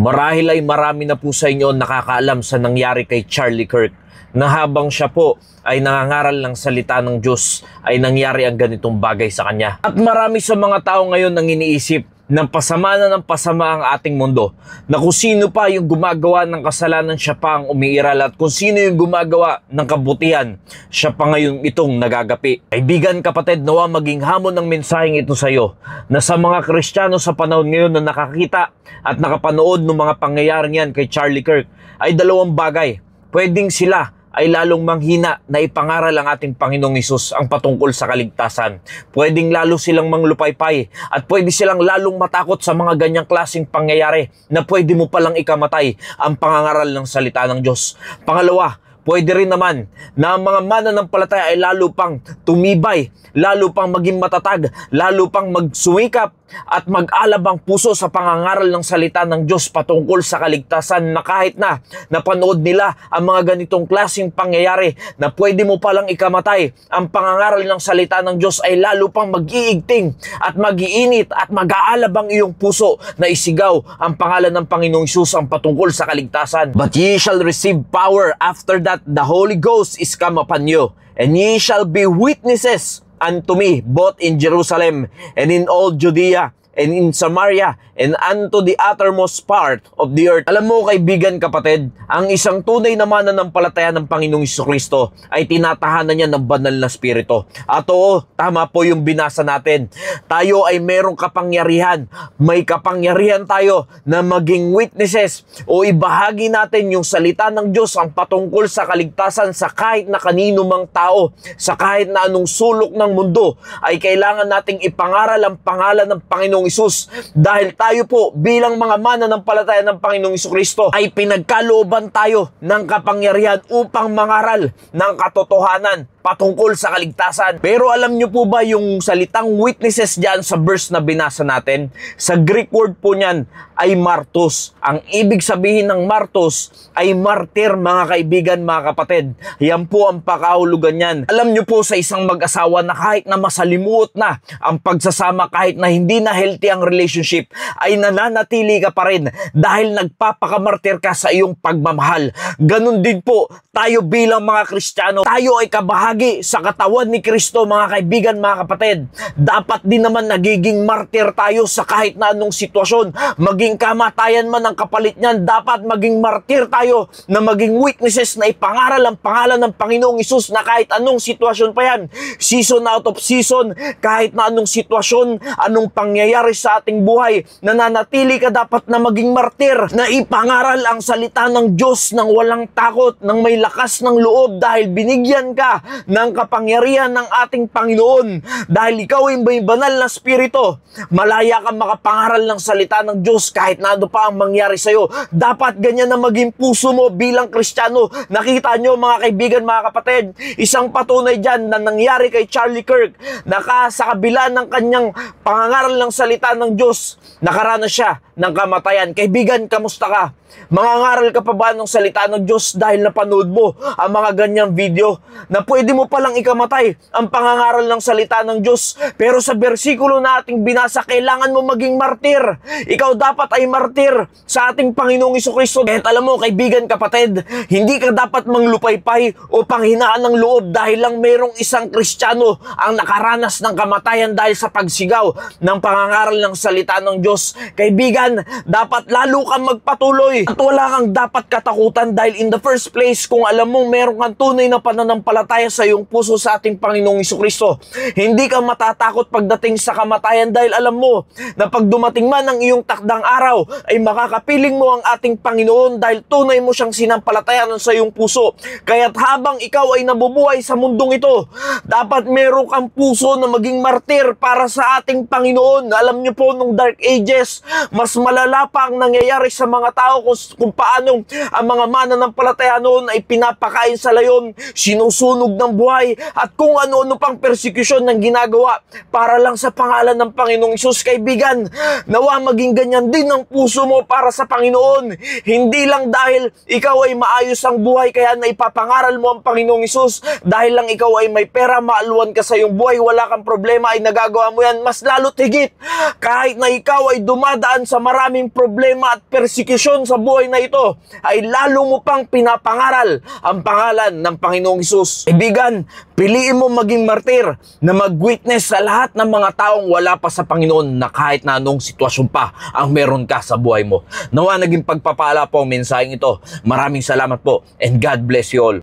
Marahil ay marami na po sa inyo nakakaalam sa nangyari kay Charlie Kirk na habang siya po ay nangangaral ng salita ng Diyos ay nangyari ang ganitong bagay sa kanya. At marami sa mga tao ngayon ang iniisip ng pasama na ng pasama ang ating mundo, na kung sino pa yung gumagawa ng kasalanan siya pa ang umiiral, at kung sino yung gumagawa ng kabutihan siya pa ngayon itong nagagapi. Kaibigan, kapatid, nawa maging hamon ng mensaheng ito sa iyo na sa mga Kristiyano sa panahon ngayon na nakakita at nakapanood ng mga pangyayaring yan kay Charlie Kirk ay dalawang bagay. Pwedeng sila ay lalong manghina na ipangaral ang ating Panginoong Hesus ang patungkol sa kaligtasan. Pwedeng lalo silang manglupaypay at pwede silang lalong matakot sa mga ganyang klaseng pangyayari na pwede mo palang ikamatay ang pangangaral ng salita ng Diyos. Pangalawa, pwede rin naman na ang mga mananampalataya ay lalo pang tumibay, lalo pang maging matatag, lalo pang magsuwikap at mag-alabang puso sa pangangaral ng salita ng Diyos patungkol sa kaligtasan, na kahit na napanood nila ang mga ganitong klaseng pangyayari na pwede mo palang ikamatay ang pangangaral ng salita ng Diyos, ay lalo pang mag-iigting at mag-iinit at mag-aalabang iyong puso na isigaw ang pangalan ng Panginoong Hesus ang patungkol sa kaligtasan. But ye shall receive power after that the Holy Ghost is come upon you, and ye shall be witnesses unto me both in Jerusalem and in all Judea and in Samaria and unto the uttermost part of the earth. Alam mo, kaibigan, kapatid, ang isang tunay na mananampalataya ng Panginoong Jesucristo ay tinatahanan niya ng banal na spirito. At oo, tama po yung binasa natin. Tayo ay merong kapangyarihan. May kapangyarihan tayo na maging witnesses o ibahagi natin yung salita ng Diyos ang patungkol sa kaligtasan sa kahit na kanino mang tao, sa kahit na anong sulok ng mundo, ay kailangan nating ipangaral ang pangalan ng Panginoong Hesus, dahil tayo po bilang mga mananampalataya ng Panginoong Jesucristo ay pinagkalooban tayo ng kapangyarihan upang mangaral ng katotohanan patungkol sa kaligtasan. Pero alam nyo po ba yung salitang witnesses dyan sa verse na binasa natin? Sa Greek word po niyan ay martos. Ang ibig sabihin ng martos ay martir, mga kaibigan, mga kapatid. Yan po ang pakahulugan niyan. Alam nyo po, sa isang mag-asawa na kahit na masalimuot na ang pagsasama, kahit na hindi na healthy ang relationship, ay nananatili ka pa rin dahil nagpapakamartir ka sa iyong pagmamahal. Ganun din po tayo bilang mga Kristiyano. Tayo ay kabahagi sa katawan ni Kristo, mga kaibigan, mga kapatid. Dapat din naman nagiging martir tayo sa kahit na anong sitwasyon. Maging kamatayan man ang kapalit niyan, dapat maging martir tayo na maging witnesses na ipangaral ang pangalan ng Panginoong Hesus na kahit anong sitwasyon pa yan. Season out of season, kahit na anong sitwasyon, anong pangyayari sa ating buhay, nananatili ka dapat na maging martir na ipangaral ang salita ng Diyos ng walang takot, ng may lakas ng loob, dahil binigyan ka ng kapangyarihan ng ating Panginoon. Dahil ikaw ay may banal na spirito, malaya kang makapangaral ng salita ng Diyos kahit na ano pa ang mangyari sa'yo. Dapat ganyan na maging puso mo bilang Kristiyano. Nakita nyo, mga kaibigan, mga kapatid, isang patunay dyan na nangyari kay Charlie Kirk, na sa kabila ng kanyang pangangaral ng salita ng Diyos, nakaranas siya ng kamatayan. Kaibigan, kamusta ka? Mangangaral ka pa ba ng salita ng Diyos dahil napanood mo ang mga ganyang video na pwede mo palang ikamatay ang pangangaral ng salita ng Diyos? Pero sa bersikulo na ating binasa, kailangan mo maging martir. Ikaw dapat ay martir sa ating Panginoong Jesucristo. Kahit alam mo, kaibigan, kapatid, hindi ka dapat manglupaypay o panghinaan ng loob dahil lang merong isang Kristiyano ang nakaranas ng kamatayan dahil sa pagsigaw ng pangangaral ng salita ng Diyos. Kaibigan, dapat lalo kang magpatuloy at wala kang dapat katakutan, dahil in the first place, kung alam mong meron kang tunay na pananampalataya sa iyong puso sa ating Panginoong Jesucristo, hindi ka matatakot pagdating sa kamatayan, dahil alam mo na pag dumating man ang iyong takdang araw ay makakapiling mo ang ating Panginoon dahil tunay mo siyang sinampalatayanan sa iyong puso. Kaya't habang ikaw ay nabubuhay sa mundong ito, dapat meron kang puso na maging martir para sa ating Panginoon. Alam niyo po, nung Dark Ages, mas malala pa ang nangyayari sa mga tao kung paano ang mga mananampalataya noon ay pinapakain sa layon, sinusunog ng buhay, at kung ano-ano pang persecution ng ginagawa para lang sa pangalan ng Panginoong Hesus. Kaibigan, nawa maging ganyan din ang puso mo para sa Panginoon. Hindi lang dahil ikaw ay maayos ang buhay kaya na ipapangaral mo ang Panginoong Hesus, dahil lang ikaw ay may pera, maaluan ka sa iyong buhay, wala kang problema, ay nagagawa mo yan. Mas lalo't higit, kahit na ikaw ay dumadaan sa maraming problema at persekisyon sa buhay na ito, ay lalo mo pang pinapangaral ang pangalan ng Panginoong Hesus. Kaibigan, piliin mo maging martir na mag-witness sa lahat ng mga taong wala pa sa Panginoon na kahit na anong sitwasyon pa ang meron ka sa buhay mo. Nawa naging pagpapala po ang mensaheng ito. Maraming salamat po and God bless you all.